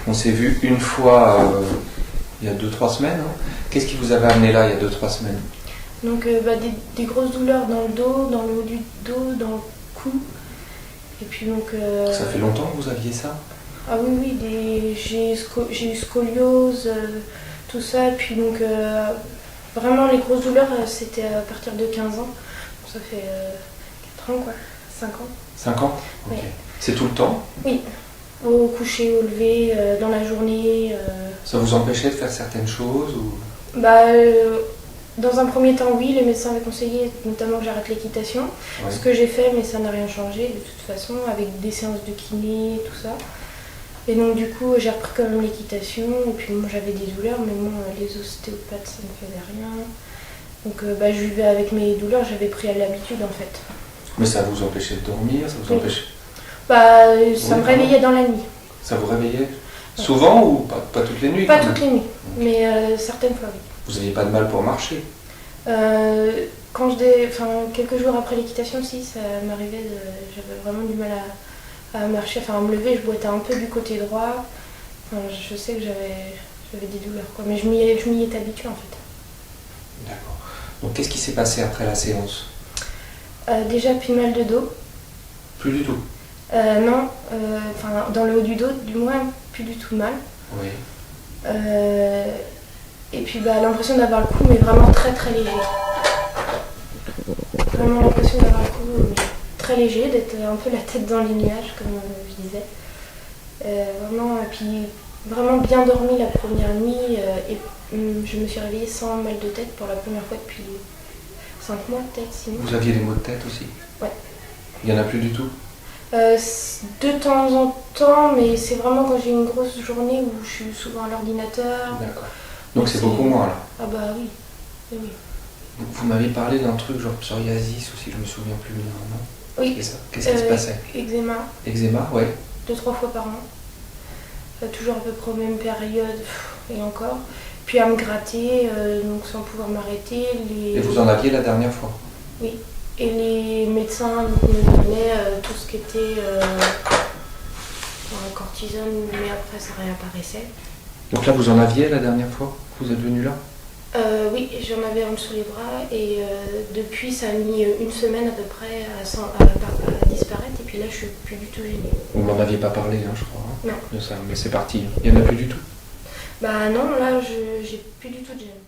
On s'est vu une fois il y a 2-3 semaines. Hein. Qu'est-ce qui vous avait amené là il y a 2-3 semaines? Donc des grosses douleurs dans le dos, dans le haut du dos, dans le cou. Et puis donc... Ça fait longtemps que vous aviez ça? Ah oui, j'ai eu scoliose, tout ça. Et puis donc vraiment les grosses douleurs, c'était à partir de 15 ans. Ça fait 4 ans quoi, 5 ans. 5 ans? Ok. Oui. C'est tout le temps? Oui, au coucher, au lever, dans la journée. Ça vous empêchait de faire certaines choses ou... Dans un premier temps, oui, les médecins avaient conseillé notamment que j'arrête l'équitation. Ouais. Ce que j'ai fait, mais ça n'a rien changé de toute façon, avec des séances de kiné, tout ça. Et donc du coup, j'ai repris quand même l'équitation. Et puis moi, j'avais des douleurs, mais moi, les ostéopathes, ça ne faisait rien. Donc je vivais avec mes douleurs, j'avais pris à l'habitude en fait. Mais ça vous empêchait de dormir, ça vous Oui. empêchait... Ça me réveillait dans la nuit. Ça vous réveillait souvent ou pas toutes les nuits? Pas toutes les nuits, mais certaines fois oui. Vous n'aviez pas de mal pour marcher? Quelques jours après l'équitation, si, ça m'arrivait, j'avais vraiment du mal à marcher, à me lever, je boitais un peu du côté droit. Je sais que j'avais des douleurs, quoi. Mais je m'y étais habituée en fait. D'accord. Donc qu'est-ce qui s'est passé après la séance? Déjà, puis mal de dos. Plus du tout? Non, dans le haut du dos, du moins, plus du tout mal. Oui. Et puis l'impression d'avoir le cou, mais vraiment très très léger. Vraiment l'impression d'avoir le cou très léger, d'être un peu la tête dans les nuages, comme je disais. Vraiment, et puis vraiment bien dormi la première nuit. Et je me suis réveillée sans mal de tête pour la première fois depuis 5 mois, peut-être 6 mois. Vous aviez des maux de tête aussi? Ouais. Il n'y en a plus du tout? De temps en temps, mais c'est vraiment quand j'ai une grosse journée où je suis souvent à l'ordinateur. D'accord. Donc c'est beaucoup moins là? Ah bah oui. Oui. Vous m'avez parlé d'un truc genre psoriasis aussi, je me souviens plus bien, non? Oui. Qu'est-ce qui se passait? Eczéma. Eczéma, ouais. 2-3 fois par an. Toujours à peu près aux mêmes périodes, et encore. Puis à me gratter, donc sans pouvoir m'arrêter. Et vous en aviez la dernière fois? Oui. Et les médecins me donnaient tout ce qui était cortisone, mais après ça réapparaissait. Donc là vous en aviez la dernière fois que vous êtes venu là? Oui, j'en avais un sous les bras et depuis ça a mis une semaine à peu près à disparaître et puis là je suis plus du tout gênée. Vous m'en aviez pas parlé, hein, je crois. Hein, non. de ça, mais c'est parti. Il n'y en a plus du tout? Non, là j'ai plus du tout de gêne.